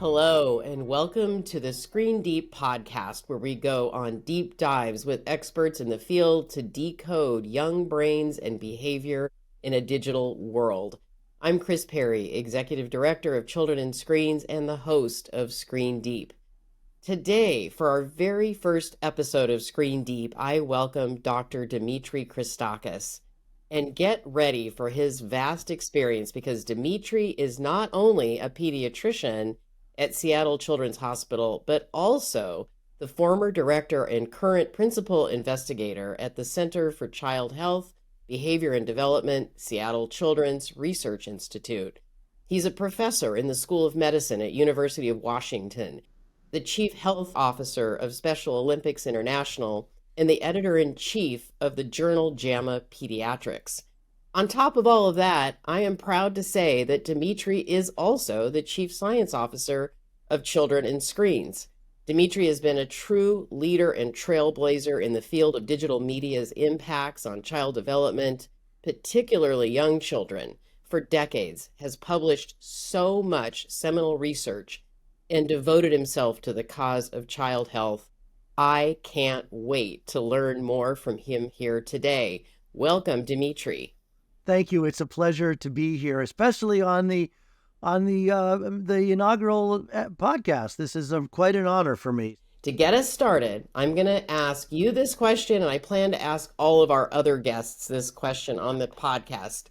Hello, and welcome to the Screen Deep podcast, where we go on deep dives with experts in the field to decode young brains and behavior in a digital world. I'm Kris Perry, Executive Director of Children and Screens and the host of Screen Deep. Today, for our very first episode of Screen Deep, I welcome Dr. Dimitri Christakis. And get ready for his vast experience because Dimitri is not only a pediatrician at Seattle Children's Hospital, but also the former director and current principal investigator at the Center for Child Health, Behavior and Development, Seattle Children's Research Institute. He's a professor in the School of Medicine at University of Washington, the chief health officer of Special Olympics International, and the editor-in-chief of the journal JAMA Pediatrics. On top of all of that, I am proud to say that Dimitri is also the chief science officer of Children and Screens. Dimitri has been a true leader and trailblazer in the field of digital media's impacts on child development, particularly young children, for decades, has published so much seminal research, and devoted himself to the cause of child health. I can't wait to learn more from him here today. Welcome, Dimitri. Thank you. It's a pleasure to be here, especially on the inaugural podcast. This is quite an honor for me. To get us started, I'm going to ask you this question, and I plan to ask all of our other guests this question on the podcast.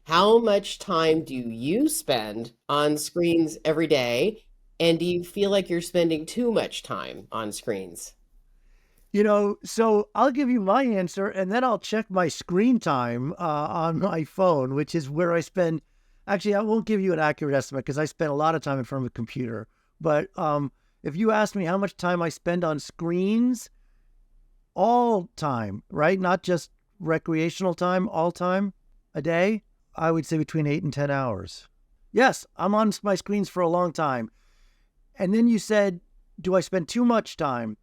How much time do you spend on screens every day? And do you feel like you're spending too much time on screens? So I'll give you my answer, and then I'll check my screen time on my phone, which is where I spend. Actually, I won't give you an accurate estimate because I spend a lot of time in front of a computer. But if you ask me how much time I spend on screens, all time, right? Not just recreational time, all time, a day, I would say between 8 and 10 hours. Yes, I'm on my screens for a long time. And then you said, do I spend too much time?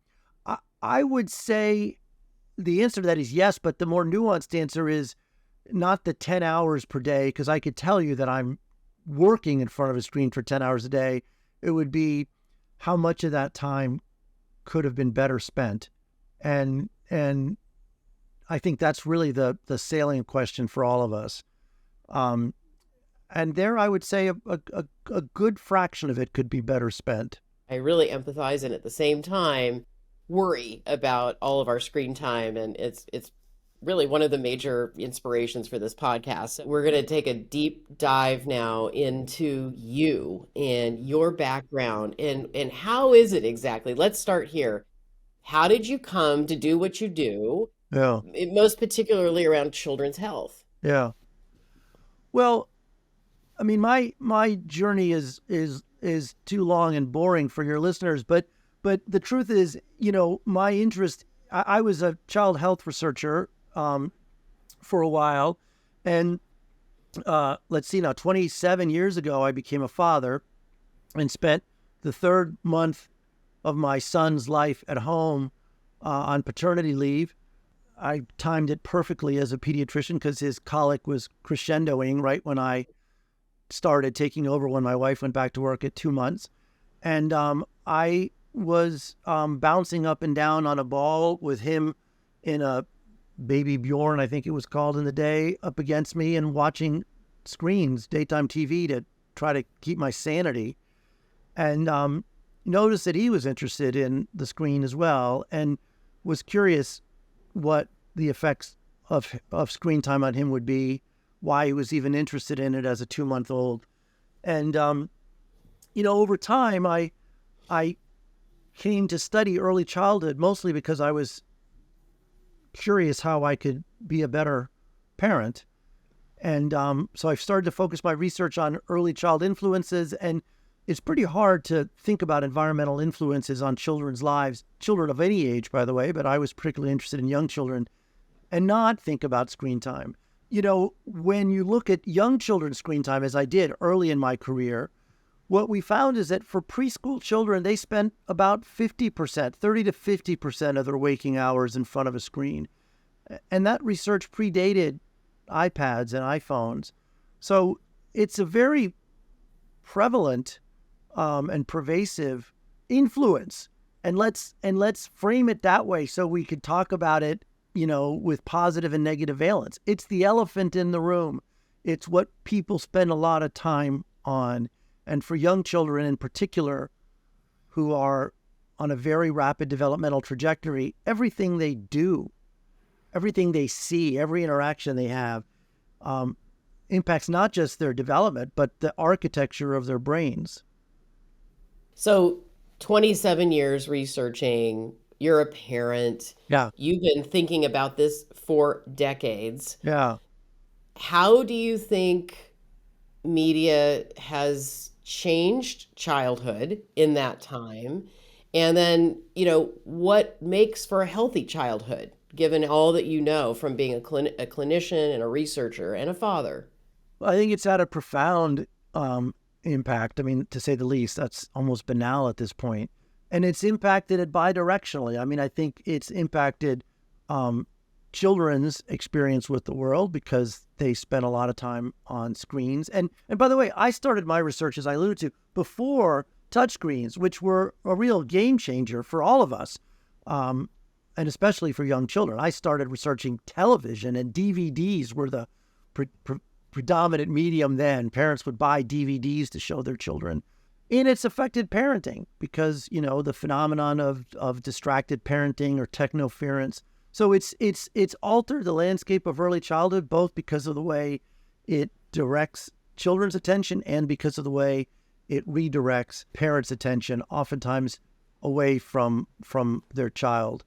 I would say the answer to that is yes, but the more nuanced answer is not the 10 hours per day, because I could tell you that I'm working in front of a screen for 10 hours a day. It would be how much of that time could have been better spent. And I think that's really the salient question for all of us. And there I would say a good fraction of it could be better spent. I really empathize and at the same time worry about all of our screen time, and it's really one of the major inspirations for this podcast. We're going to take a deep dive now into you and your background and how is it exactly? Let's start here. How did you come to do what you do? Yeah. Most particularly around children's health. Yeah. Well, I mean, my journey is too long and boring for your listeners, but the truth is, my interest, I was a child health researcher for a while. And let's see now, 27 years ago, I became a father and spent the third month of my son's life at home on paternity leave. I timed it perfectly as a pediatrician because his colic was crescendoing right when I started taking over when my wife went back to work at 2 months. And I was bouncing up and down on a ball with him in a baby Bjorn, I think it was called in the day, up against me and watching screens, daytime TV, to try to keep my sanity. And noticed that he was interested in the screen as well and was curious what the effects of screen time on him would be, why he was even interested in it as a 2-month-old. And, over time, I came to study early childhood mostly because I was curious how I could be a better parent. And so I started to focus my research on early child influences. And it's pretty hard to think about environmental influences on children's lives, children of any age, by the way, but I was particularly interested in young children, and not think about screen time. When you look at young children's screen time, as I did early in my career, what we found is that for preschool children, they spent about 50%, 30 to 50% of their waking hours in front of a screen. And that research predated iPads and iPhones. So it's a very prevalent and pervasive influence. And let's frame it that way so we could talk about it, with positive and negative valence. It's the elephant in the room. It's what people spend a lot of time on. And for young children in particular, who are on a very rapid developmental trajectory, everything they do, everything they see, every interaction they have, impacts not just their development, but the architecture of their brains. So 27 years researching, you're a parent. Yeah. You've been thinking about this for decades. Yeah. How do you think media has changed childhood in that time? And then, what makes for a healthy childhood, given all that you know from being a clinician and a researcher and a father? I think it's had a profound impact. I mean, to say the least, that's almost banal at this point. And it's impacted it bidirectionally. I mean, I think it's impacted children's experience with the world because they spend a lot of time on screens. And by the way, I started my research, as I alluded to, before touchscreens, which were a real game changer for all of us, and especially for young children. I started researching television, and DVDs were the predominant medium then. Parents would buy DVDs to show their children. And it's affected parenting because, the phenomenon of distracted parenting or technoference. So it's altered the landscape of early childhood, both because of the way it directs children's attention and because of the way it redirects parents' attention, oftentimes away from their child.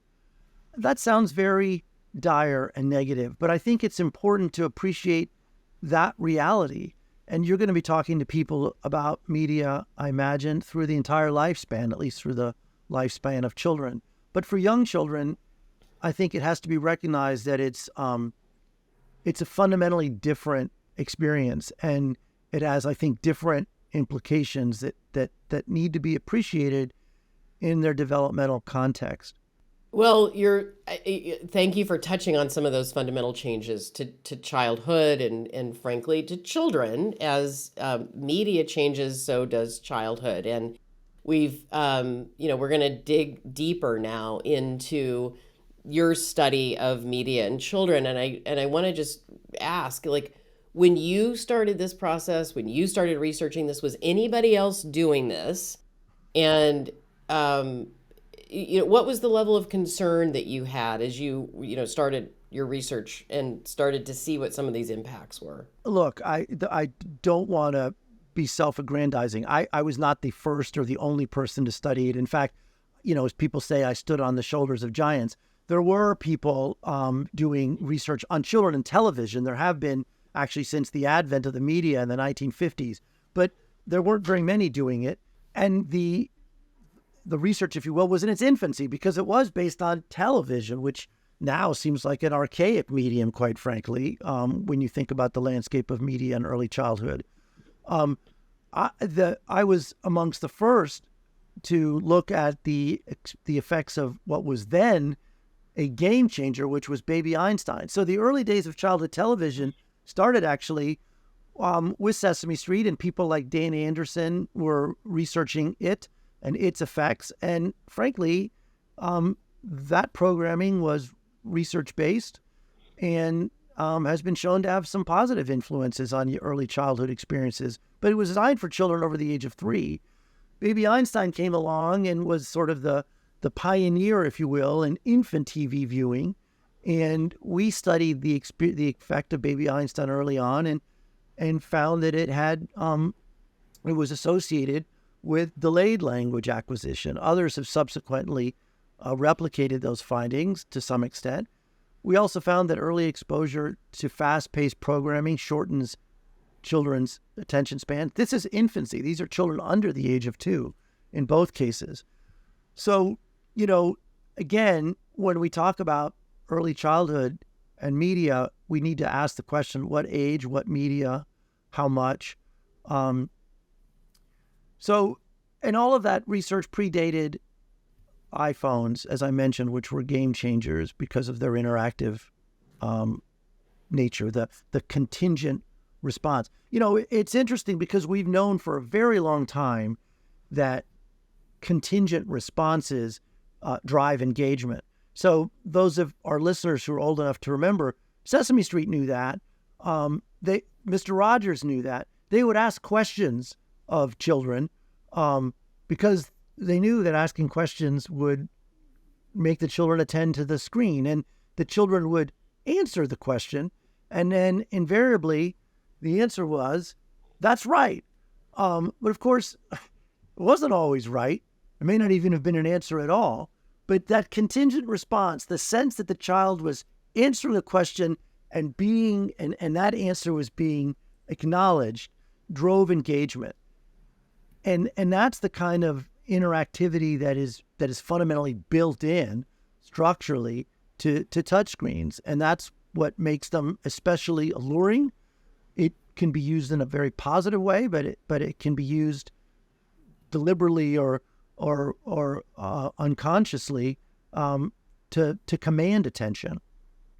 That sounds very dire and negative, but I think it's important to appreciate that reality. And you're going to be talking to people about media, I imagine, through the entire lifespan, at least through the lifespan of children. But for young children, I think it has to be recognized that it's a fundamentally different experience, and it has, I think, different implications that need to be appreciated in their developmental context. Well, thank you for touching on some of those fundamental changes to childhood and frankly to children. As media changes, so does childhood. And we're going to dig deeper now into your study of media and children. And I want to just ask, like, when you started this process, when you started researching this, was anybody else doing this? And what was the level of concern that you had as you started your research and started to see what some of these impacts were? Look, I don't want to be self-aggrandizing. I was not the first or the only person to study it. In fact, as people say, I stood on the shoulders of giants. There were people doing research on children in television. There have been actually since the advent of the media in the 1950s, but there weren't very many doing it. And the research, if you will, was in its infancy because it was based on television, which now seems like an archaic medium, quite frankly, when you think about the landscape of media in early childhood. I was amongst the first to look at the effects of what was then a game changer, which was Baby Einstein. So the early days of childhood television started actually with Sesame Street, and people like Dan Anderson were researching it and its effects. And frankly, that programming was research-based and has been shown to have some positive influences on your early childhood experiences. But it was designed for children over the age of 3. Baby Einstein came along and was sort of the pioneer, if you will, in infant TV viewing. And we studied the effect of Baby Einstein early on and found that it was associated with delayed language acquisition. Others have subsequently replicated those findings to some extent. We also found that early exposure to fast-paced programming shortens children's attention span. This is infancy. These are children under the age of 2 in both cases. So, again, when we talk about early childhood and media, we need to ask the question, what age, what media, how much? And all of that research predated iPhones, as I mentioned, which were game changers because of their interactive nature, the contingent response. It's interesting because we've known for a very long time that contingent responses drive engagement. So those of our listeners who are old enough to remember, Sesame Street knew that. Mr. Rogers knew that. They would ask questions of children because they knew that asking questions would make the children attend to the screen, and the children would answer the question, and then invariably the answer was, "That's right." But of course, it wasn't always right. It may not even have been an answer at all. But that contingent response, the sense that the child was answering a question and that answer was being acknowledged, drove engagement. And that's the kind of interactivity that is fundamentally built in structurally to touchscreens. And that's what makes them especially alluring. It can be used in a very positive way, but it can be used deliberately or unconsciously to command attention.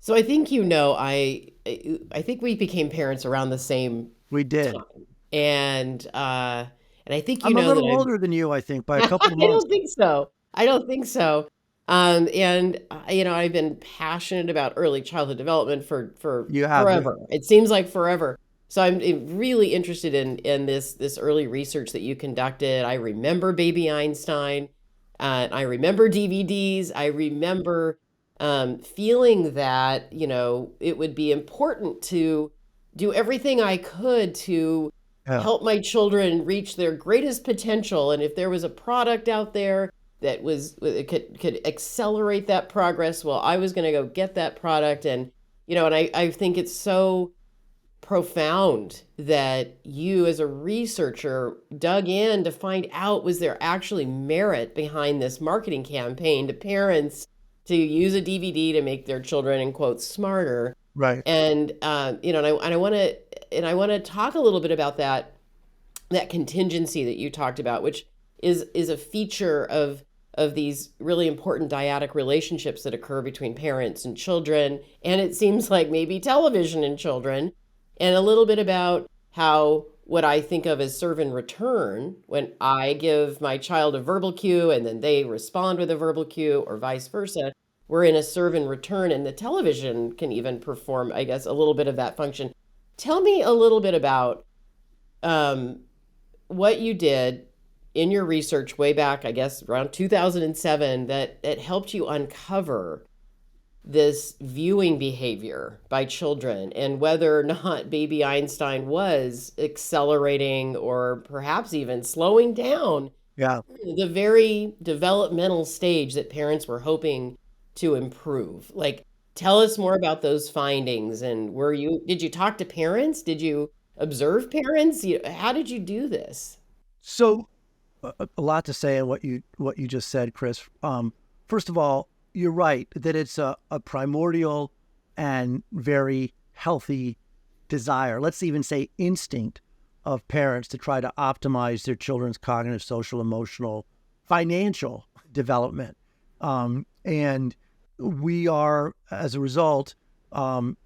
So I think I think we became parents around the same We did. time, and I think I'm a that little older than you, I think, by a couple I of months. don't think so. I don't think so. And I've been passionate about early childhood development for You have. forever. It seems like forever. So I'm really interested in this early research that you conducted. I remember Baby Einstein. I remember DVDs. I remember feeling that, it would be important to do everything I could to Yeah. help my children reach their greatest potential. And if there was a product out there that could accelerate that progress, well, I was going to go get that product. And, and I think it's so profound that you as a researcher dug in to find out, was there actually merit behind this marketing campaign to parents to use a DVD to make their children, in quotes, smarter. Right. And I want to talk a little bit about that contingency that you talked about, which is a feature of these really important dyadic relationships that occur between parents and children, and it seems like maybe television and children, and a little bit about how what I think of as serve and return, when I give my child a verbal cue and then they respond with a verbal cue, or vice versa, we're in a serve and return, and the television can even perform, I guess, a little bit of that function. Tell me a little bit about what you did in your research way back, I guess, around 2007, that helped you uncover this viewing behavior by children, and whether or not Baby Einstein was accelerating or perhaps even slowing down Yeah. the very developmental stage that parents were hoping to improve. Like, tell us more about those findings. And did you talk to parents? Did you observe parents? How did you do this? So a lot to say in what you just said, Kris. First of all, you're right that it's a primordial and very healthy desire, let's even say instinct, of parents to try to optimize their children's cognitive, social, emotional, financial development. And we are, as a result, prone,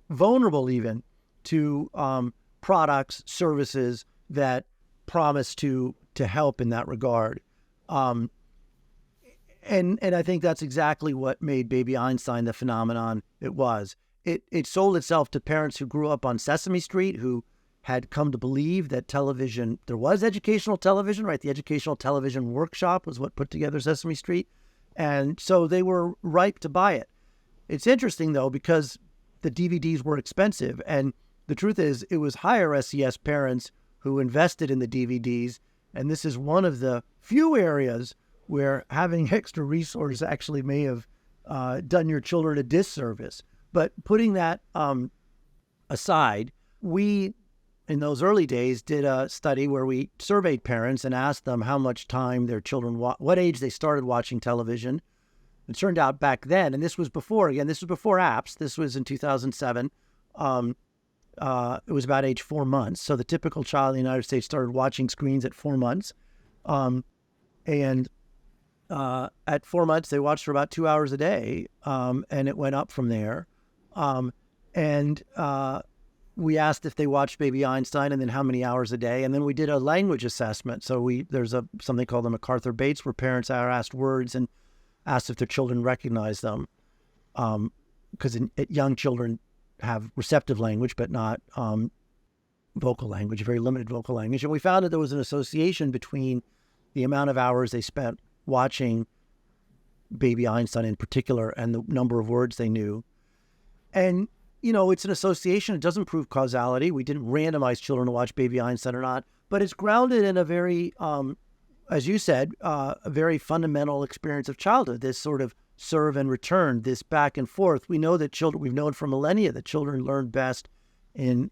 vulnerable even, to products, services that promise to help in that regard. And I think that's exactly what made Baby Einstein the phenomenon it was. It sold itself to parents who grew up on Sesame Street, who had come to believe that television, there was educational television, right? The Educational Television Workshop was what put together Sesame Street. And so they were ripe to buy it. It's interesting, though, because the DVDs were expensive. And the truth is, it was higher SES parents who invested in the DVDs. And this is one of the few areas where having extra resources actually may have done your children a disservice. But putting that aside, we, in those early days, did a study where we surveyed parents and asked them how much time their children, what age they started watching television. It turned out back then, and this was before apps, this was in 2007, it was about age 4 months. So the typical child in the United States started watching screens at 4 months. And at 4 months, they watched for about 2 hours a day, and it went up from there. we asked if they watched Baby Einstein and then how many hours a day. And then we did a language assessment. So there's something called the MacArthur-Bates, where parents are asked words and asked if their children recognize them. Because young children have receptive language, but not vocal language, very limited vocal language. And we found that there was an association between the amount of hours they spent watching Baby Einstein in particular and the number of words they knew. And, it's an association. It doesn't prove causality. We didn't randomize children to watch Baby Einstein or not, but it's grounded in a very, as you said, a very fundamental experience of childhood, this sort of serve and return, this back and forth. We know that children, we've known for millennia that children learn best in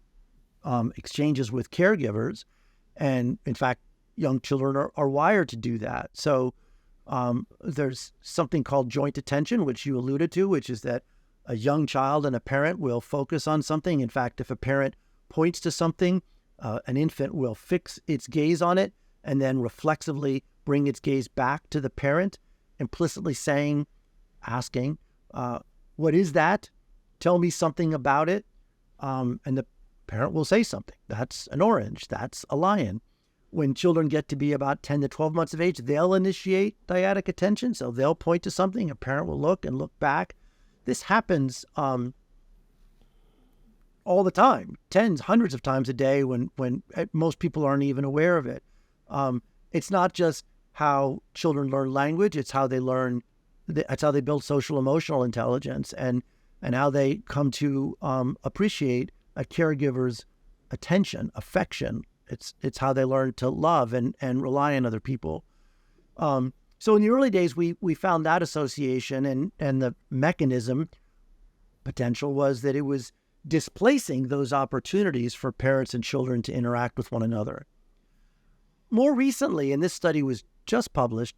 exchanges with caregivers. And in fact, young children are wired to do that. So there's something called joint attention, which you alluded to, which is that a young child and a parent will focus on something. In fact, if a parent points to something, an infant will fix its gaze on it and then reflexively bring its gaze back to the parent, implicitly asking, what is that? Tell me something about it. And the parent will say something. That's an orange. That's a lion. When children get to be about 10 to 12 months of age, they'll initiate dyadic attention. So they'll point to something. A parent will look and look back. This happens all the time, tens, hundreds of times a day when most people aren't even aware of it. It's not just how children learn language. It's how they learn. That's how they build social emotional intelligence and how they come to appreciate a caregiver's attention, affection. It's how they learn to love and rely on other people. So in the early days, we found that association and the mechanism potential was that it was displacing those opportunities for parents and children to interact with one another. More recently, and this study was just published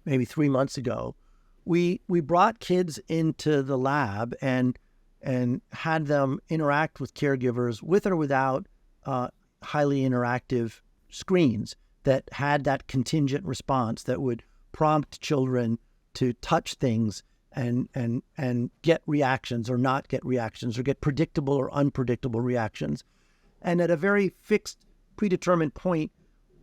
maybe 3 months ago, we brought kids into the lab and had them interact with caregivers with or without highly interactive screens that had that contingent response that would prompt children to touch things and get reactions or not get reactions or get predictable or unpredictable reactions. And at a very fixed, predetermined point,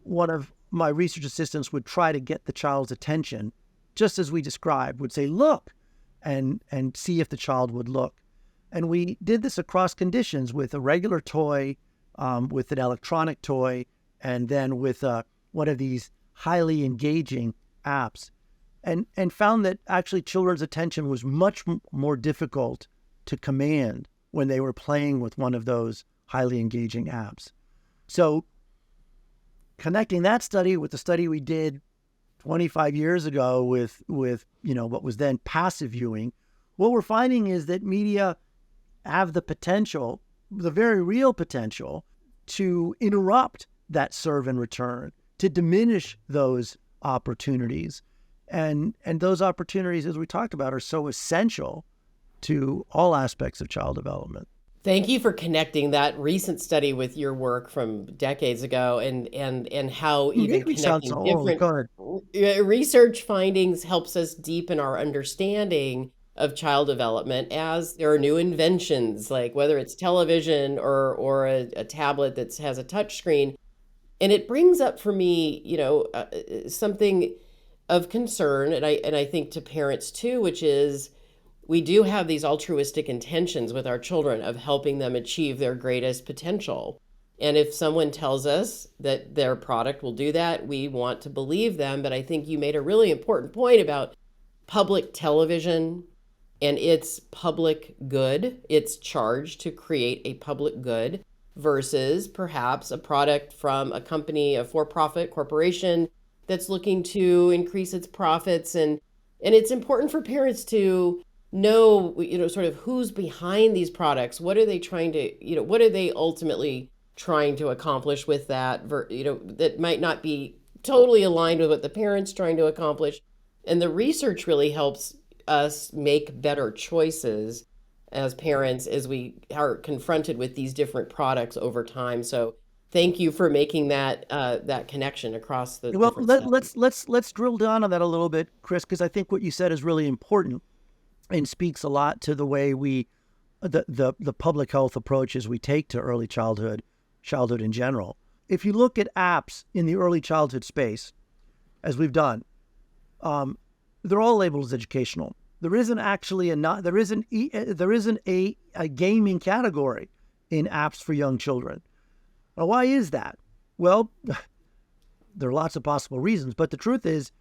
one of my research assistants would try to get the child's attention, just as we described, would say, look, and see if the child would look. And we did this across conditions with a regular toy, with an electronic toy, and then with one of these highly engaging apps, and found that actually children's attention was much more difficult to command when they were playing with one of those highly engaging apps. So connecting that study with the study we did 25 years ago with what was then passive viewing, what we're finding is that media have the potential, the very real potential, to interrupt that serve and return, to diminish those opportunities. And those opportunities, as we talked about, are so essential to all aspects of child development. Thank you for connecting that recent study with your work from decades ago and how even connecting different research findings helps us deepen our understanding of child development as there are new inventions, like whether it's television or a tablet that has a touch screen. And it brings up for me, something of concern, and I think to parents too, which is we do have these altruistic intentions with our children of helping them achieve their greatest potential. And if someone tells us that their product will do that, we want to believe them. But I think you made a really important point about public television and its public good. It's charged to create a public good versus perhaps a product from a company, a for-profit corporation that's looking to increase its profits. And it's important for parents to know, sort of who's behind these products. What are they trying to, what are they ultimately trying to accomplish with that, that might not be totally aligned with what the parent's trying to accomplish. And the research really helps us make better choices as parents as we are confronted with these different products over time. So thank you for making that connection across the. Well, let's drill down on that a little bit, Kris, because I think what you said is really important and speaks a lot to the way we the public health approaches we take to early childhood in general. If you look at apps in the early childhood space, as we've done, they're all labeled as educational. There isn't actually a gaming category in apps for young children. Now, why is that? Well, there are lots of possible reasons, but the truth is,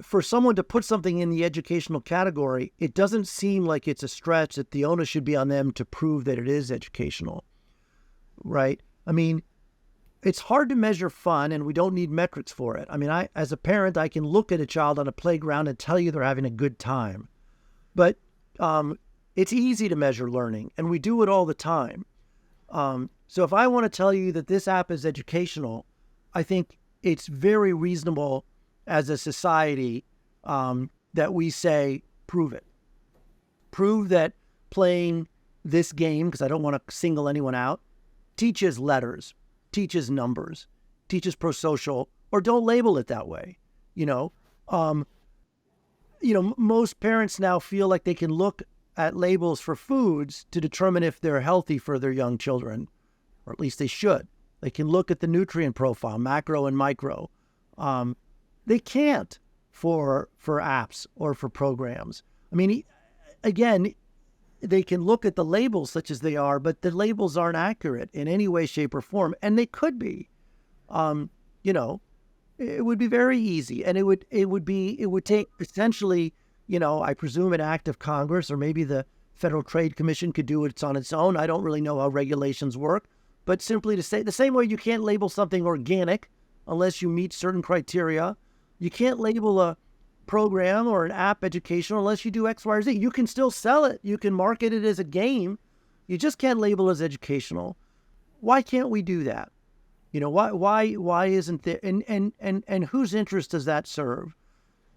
for someone to put something in the educational category, it doesn't seem like it's a stretch that the onus should be on them to prove that it is educational, right? I mean, it's hard to measure fun, and we don't need metrics for it. I mean, as a parent, I can look at a child on a playground and tell you they're having a good time. But it's easy to measure learning, and we do it all the time. So if I want to tell you that this app is educational, I think it's very reasonable as a society that we say, prove it. Prove that playing this game, because I don't want to single anyone out, teaches letters, teaches numbers, teaches pro-social, or don't label it that way. Most parents now feel like they can look at labels for foods to determine if they're healthy for their young children, or at least they should. They can look at the nutrient profile, macro and micro. They can't for apps or for programs. I mean, again, they can look at the labels such as they are, but the labels aren't accurate in any way, shape, or form, and they could be. It would be very easy, and it would take essentially, I presume an act of Congress, or maybe the Federal Trade Commission could do it on its own. I don't really know how regulations work, but simply to say, the same way you can't label something organic unless you meet certain criteria, you can't label a program or an app educational unless you do X, Y, or Z. You can still sell it. You can market it as a game. You just can't label it as educational. Why can't we do that? Why isn't there? And whose interest does that serve?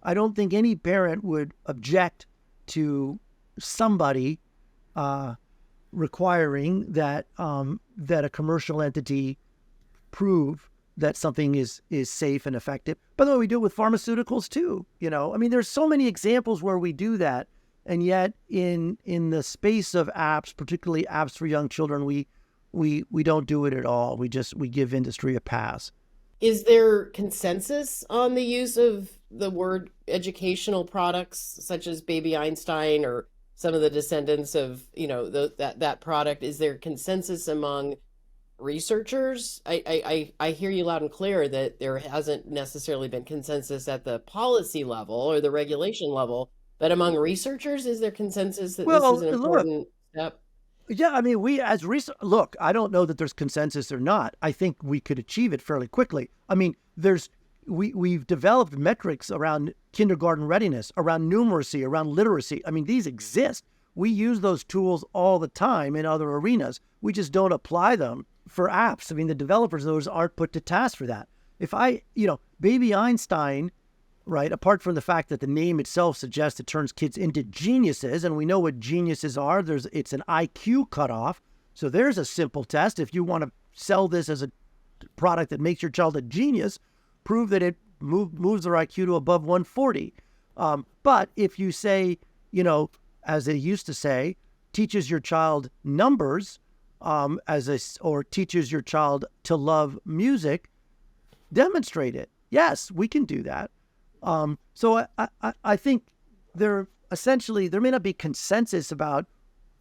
I don't think any parent would object to somebody requiring that a commercial entity prove that something is safe and effective. By the way, we do it with pharmaceuticals too. I mean, there's so many examples where we do that, and yet in the space of apps, particularly apps for young children, we don't do it at all. We give industry a pass. Is there consensus on the use of the word educational products, such as Baby Einstein or some of the descendants of that product? Is there consensus among researchers? I hear you loud and clear that there hasn't necessarily been consensus at the policy level or the regulation level, but among researchers, is there consensus that this is an important step? Yeah, I mean, look, I don't know that there's consensus or not. I think we could achieve it fairly quickly. I mean, we've developed metrics around kindergarten readiness, around numeracy, around literacy. I mean, these exist. We use those tools all the time in other arenas. We just don't apply them for apps. I mean, the developers of those aren't put to task for that. If Baby Einstein, right, apart from the fact that the name itself suggests it turns kids into geniuses, and we know what geniuses are, it's an IQ cutoff. So there's a simple test. If you want to sell this as a product that makes your child a genius, prove that it moves their IQ to above 140. But if you say, as they used to say, teaches your child numbers, or teaches your child to love music, demonstrate it. Yes, we can do that. So I think there may not be consensus about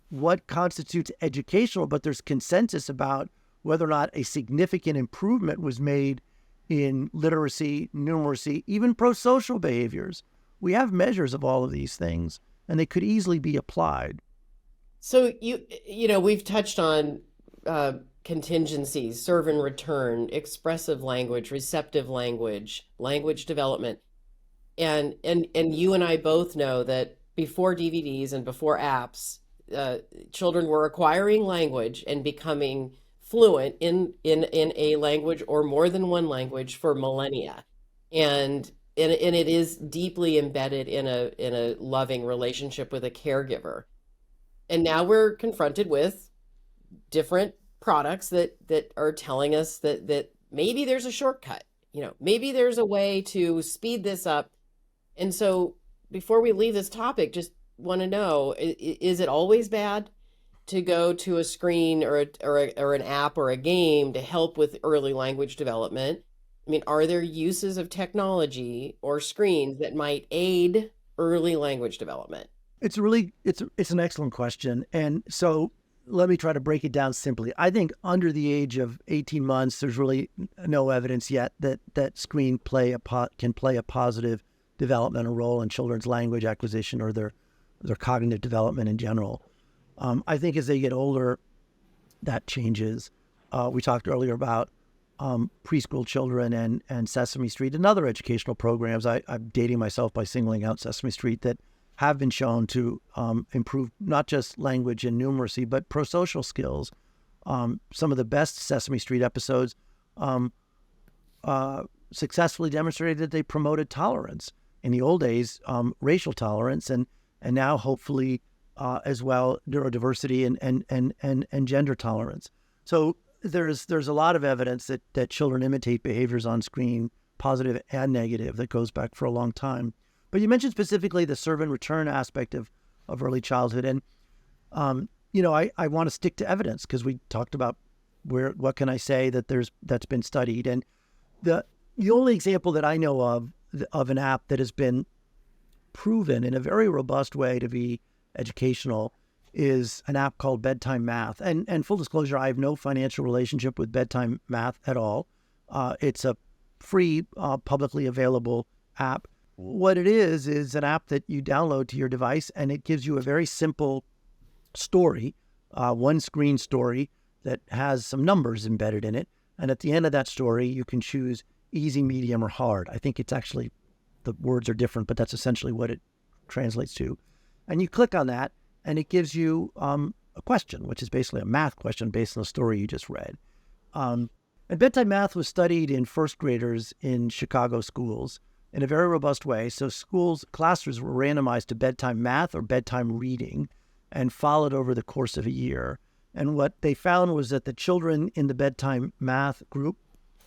what constitutes educational, but there's consensus about whether or not a significant improvement was made in literacy, numeracy, even pro-social behaviors. We have measures of all of these things, and they could easily be applied. So we've touched on contingencies, serve and return, expressive language, receptive language, language development. And you and I both know that before DVDs and before apps, children were acquiring language and becoming fluent in a language or more than one language for millennia. And it is deeply embedded in a loving relationship with a caregiver. And now we're confronted with different products that are telling us that maybe there's a shortcut, maybe there's a way to speed this up. And so before we leave this topic, just want to know, is it always bad to go to a screen or an app or a game to help with early language development? I mean, are there uses of technology or screens that might aid early language development? It's an excellent question. And so let me try to break it down simply. I think under the age of 18 months, there's really no evidence yet that screen can play a positive developmental role in children's language acquisition or their cognitive development in general. I think as they get older, that changes. We talked earlier about preschool children and Sesame Street and other educational programs. I'm dating myself by singling out Sesame Street that have been shown to improve not just language and numeracy, but prosocial skills. Some of the best Sesame Street episodes successfully demonstrated that they promoted tolerance. In the old days, racial tolerance, and now hopefully as well neurodiversity and gender tolerance. So there's a lot of evidence that children imitate behaviors on screen, positive and negative, that goes back for a long time. But you mentioned specifically the serve and return aspect of early childhood. And, I want to stick to evidence because we talked about what can I say that's been studied. And the only example that I know of an app that has been proven in a very robust way to be educational is an app called Bedtime Math. And full disclosure, I have no financial relationship with Bedtime Math at all. It's a free, publicly available app. What it is an app that you download to your device, and it gives you a very simple story, one screen story that has some numbers embedded in it. And at the end of that story, you can choose easy, medium, or hard. I think it's actually, the words are different, but that's essentially what it translates to. And you click on that, and it gives you a question, which is basically a math question based on the story you just read. And bedtime math was studied in first graders in Chicago schools in a very robust way. So classes were randomized to bedtime math or bedtime reading and followed over the course of a year. And what they found was that the children in the bedtime math group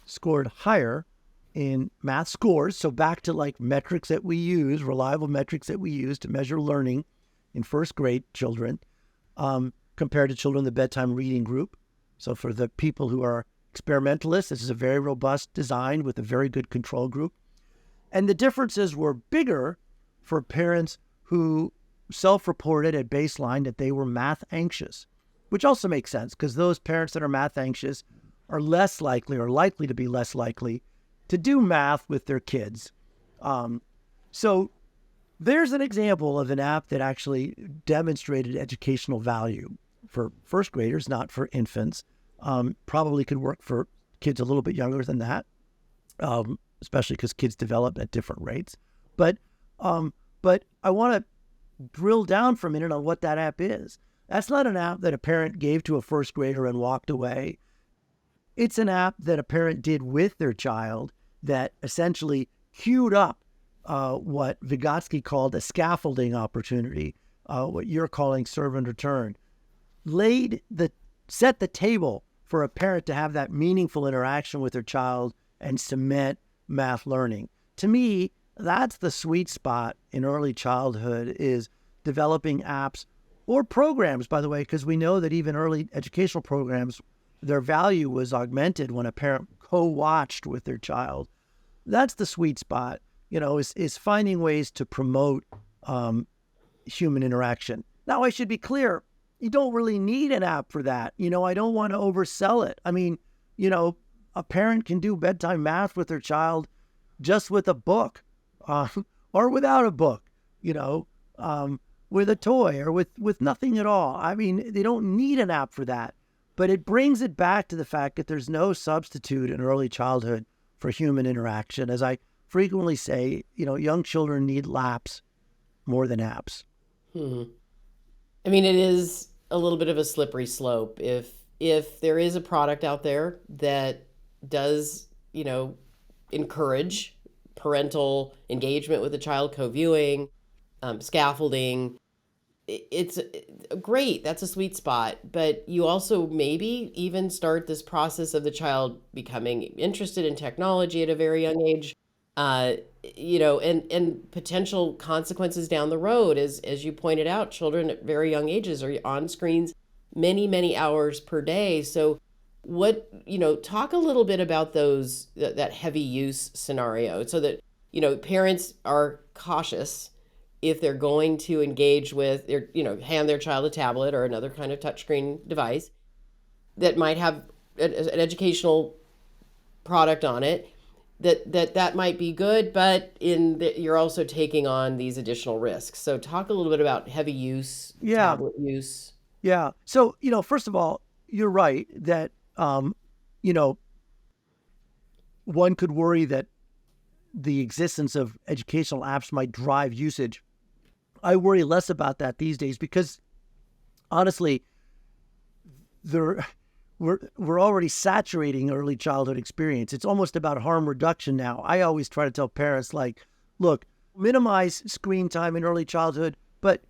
scored higher in math scores. So back to like metrics that we use, reliable metrics that we use to measure learning in first grade children, compared to children in the bedtime reading group. So for the people who are experimentalists, this is a very robust design with a very good control group. And the differences were bigger for parents who self-reported at baseline that they were math anxious, which also makes sense because those parents that are math anxious are less likely or likely to be less likely to do math with their kids. So there's an example of an app that actually demonstrated educational value for first graders, not for infants. Probably could work for kids a little bit younger than that, especially because kids develop at different rates. But I want to drill down for a minute on what that app is. That's not an app that a parent gave to a first grader and walked away. It's an app that a parent did with their child that essentially queued up what Vygotsky called a scaffolding opportunity, what you're calling serve and return, set the table for a parent to have that meaningful interaction with their child and cement math learning. To me, that's the sweet spot in early childhood, is developing apps or programs, by the way, because we know that even early educational programs, their value was augmented when a parent co-watched with their child. That's the sweet spot, is finding ways to promote human interaction. Now, I should be clear, you don't really need an app for that. I don't want to oversell it. I mean, a parent can do bedtime math with their child just with a book or without a book, with a toy or with nothing at all. I mean, they don't need an app for that. But it brings it back to the fact that there's no substitute in early childhood for human interaction. As I frequently say, young children need laps more than apps. I mean, it is a little bit of a slippery slope. If there is a product out there that does, encourage parental engagement with the child, co-viewing, scaffolding, it's great. That's a sweet spot. But you also maybe even start this process of the child becoming interested in technology at a very young age. and potential consequences down the road, as you pointed out, children at very young ages are on screens many, many hours per day. So talk a little bit about that heavy use scenario so that, parents are cautious if they're going to engage with hand their child a tablet or another kind of touchscreen device that might have an educational product on it, that might be good, but you're also taking on these additional risks. So talk a little bit about heavy use, Yeah. tablet use. Yeah. So, first of all, you're right that, you know, one could worry that the existence of educational apps might drive usage. I worry less about that these days because honestly, we're already saturating early childhood experience. It's almost about harm reduction now. I always try to tell parents, like, look, minimize screen time in early childhood, but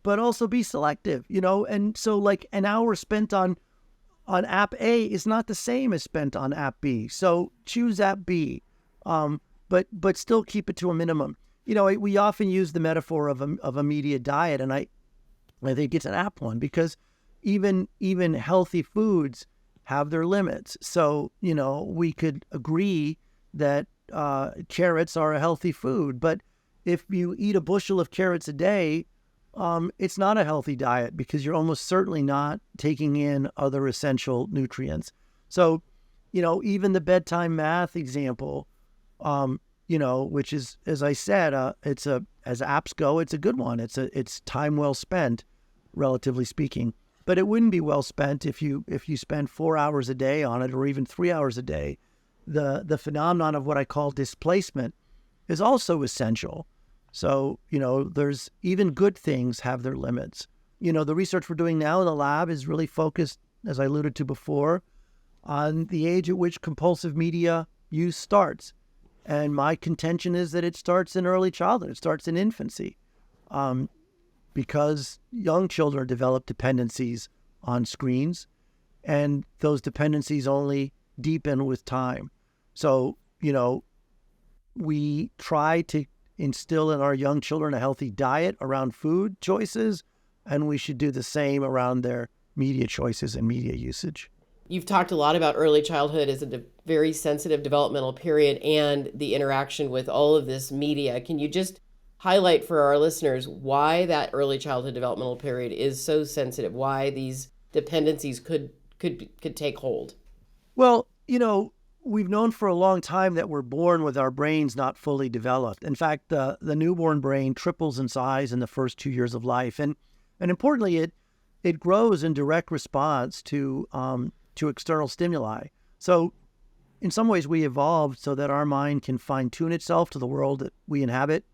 also be selective, And so, like, an hour spent on app A is not the same as spent on app B. So choose app B, but still keep it to a minimum. We often use the metaphor of a media diet, and I think it's an apt one because even healthy foods have their limits. So, we could agree that carrots are a healthy food, but if you eat a bushel of carrots a day, it's not a healthy diet because you're almost certainly not taking in other essential nutrients. So, even the bedtime math example, which is, as I said, as apps go, it's a good one. It's time well spent, relatively speaking. But it wouldn't be well spent if you spend 4 hours a day on it or even 3 hours a day. The phenomenon of what I call displacement is also essential. So, there's even good things have their limits. The research we're doing now in the lab is really focused, as I alluded to before, on the age at which compulsive media use starts. And my contention is that it starts in early childhood. It starts in infancy. Because young children develop dependencies on screens, and those dependencies only deepen with time. So, we try to instill in our young children a healthy diet around food choices, and we should do the same around their media choices and media usage. You've talked a lot about early childhood as a very sensitive developmental period and the interaction with all of this media. Can you just highlight for our listeners why that early childhood developmental period is so sensitive, why these dependencies could take hold? Well, we've known for a long time that we're born with our brains not fully developed. In fact, the newborn brain triples in size in the first 2 years of life. And importantly, it grows in direct response to external stimuli. So in some ways, we evolved so that our mind can fine-tune itself to the world that we inhabit.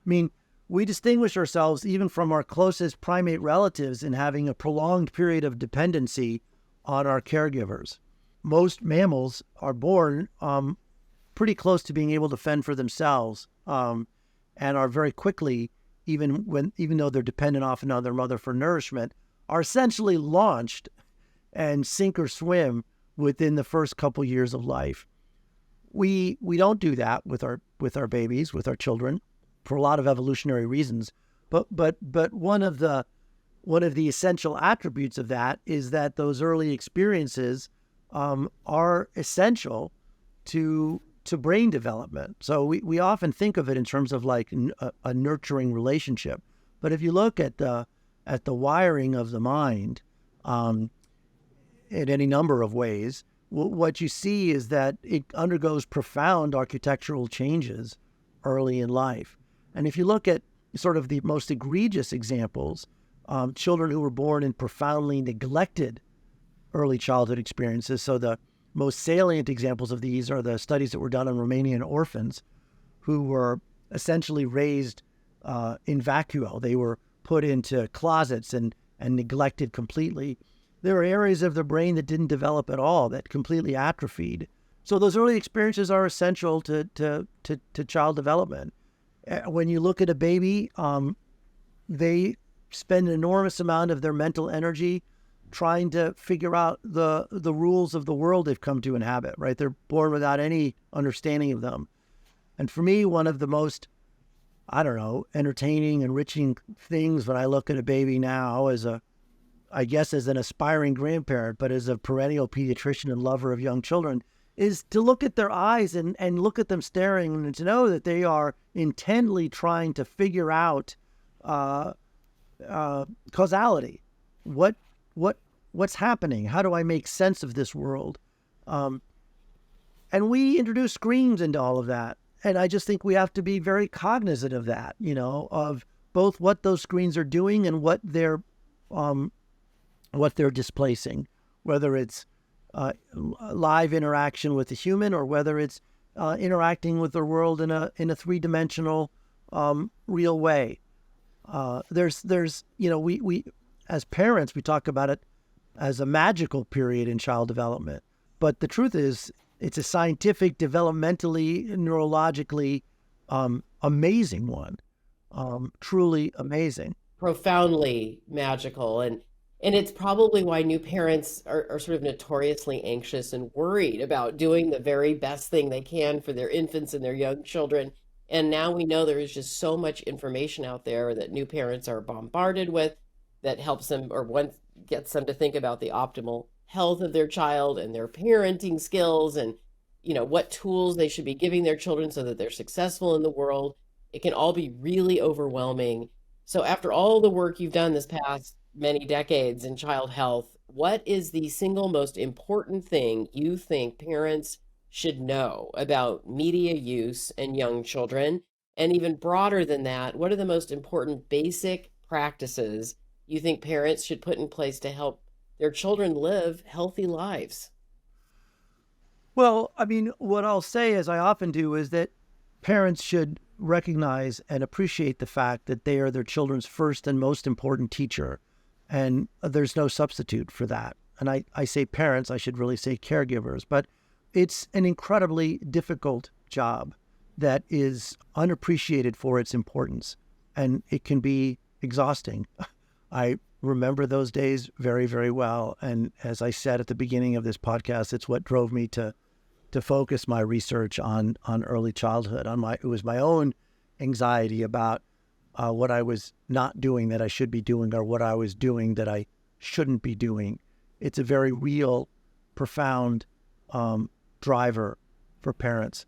I mean, we distinguish ourselves even from our closest primate relatives in having a prolonged period of dependency on our caregivers. Most mammals are born pretty close to being able to fend for themselves, and are very quickly, even though they're dependent often on their mother for nourishment, are essentially launched and sink or swim within the first couple years of life. We don't do that with our babies, with our children, for a lot of evolutionary reasons. But one of the essential attributes of that is that those early experiences are essential to brain development. So we often think of it in terms of like a nurturing relationship. But if you look at the wiring of the mind, in any number of ways, what you see is that it undergoes profound architectural changes early in life. And if you look at sort of the most egregious examples, children who were born in profoundly neglected early childhood experiences. So the most salient examples of these are the studies that were done on Romanian orphans who were essentially raised in vacuo. They were put into closets and neglected completely. There are areas of the brain that didn't develop at all, that completely atrophied. So those early experiences are essential to child development. When you look at a baby, they spend an enormous amount of their mental energy trying to figure out the rules of the world they've come to inhabit, right? They're born without any understanding of them. And for me, one of the most, I don't know, entertaining, enriching things when I look at a baby now I guess as an aspiring grandparent, but as a perennial pediatrician and lover of young children, is to look at their eyes and look at them staring and to know that they are intently trying to figure out causality. What's happening? How do I make sense of this world? And we introduce screens into all of that. And I just think we have to be very cognizant of that, of both what those screens are doing and what they're displacing, whether it's live interaction with a human or whether it's interacting with the world in a three-dimensional real way. We as parents, we talk about it as a magical period in child development, but the truth is it's a scientific, developmentally, neurologically amazing one, truly amazing. Profoundly magical. And it's probably why new parents are sort of notoriously anxious and worried about doing the very best thing they can for their infants and their young children. And now we know there is just so much information out there that new parents are bombarded with that helps them or gets them to think about the optimal health of their child and their parenting skills and what tools they should be giving their children so that they're successful in the world. It can all be really overwhelming. So after all the work you've done this past many decades in child health, what is the single most important thing you think parents should know about media use and young children? And even broader than that, what are the most important basic practices you think parents should put in place to help their children live healthy lives? Well, I mean, what I'll say, as I often do, is that parents should recognize and appreciate the fact that they are their children's first and most important teacher. And there's no substitute for that. And I say parents, I should really say caregivers, but it's an incredibly difficult job that is unappreciated for its importance. And it can be exhausting. I remember those days very, very well. And as I said at the beginning of this podcast, it's what drove me to focus my research on early childhood. It was my own anxiety about what I was not doing that I should be doing, or what I was doing that I shouldn't be doing. It's a very real, profound driver for parents,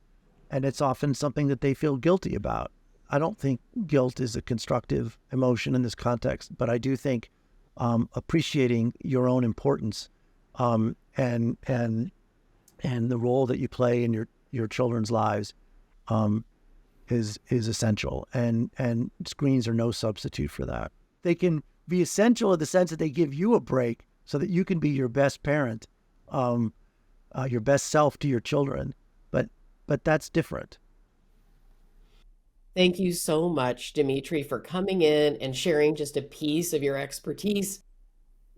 and it's often something that they feel guilty about. I don't think guilt is a constructive emotion in this context, but I do think appreciating your own importance and the role that you play in your children's lives is essential, and screens are no substitute for that. They can be essential in the sense that they give you a break so that you can be your best parent, your best self to your children, but that's different. Thank you so much, Dimitri, for coming in and sharing just a piece of your expertise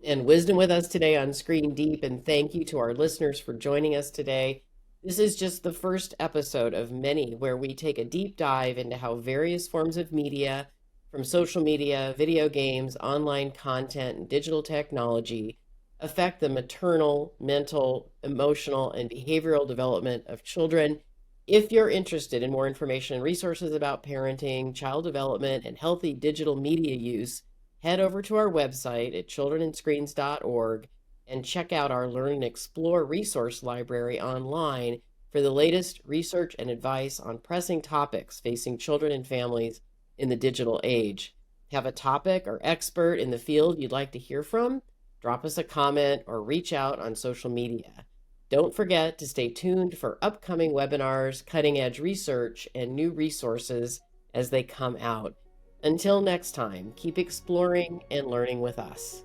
and wisdom with us today on Screen Deep. And thank you to our listeners for joining us today. This is just the first episode of many where we take a deep dive into how various forms of media, from social media, video games, online content, and digital technology, affect the maternal, mental, emotional, and behavioral development of children. If you're interested in more information and resources about parenting, child development, and healthy digital media use, head over to our website at childrenandscreens.org and check out our Learn and Explore resource library online for the latest research and advice on pressing topics facing children and families in the digital age. Have a topic or expert in the field you'd like to hear from? Drop us a comment or reach out on social media. Don't forget to stay tuned for upcoming webinars, cutting-edge research, and new resources as they come out. Until next time, keep exploring and learning with us.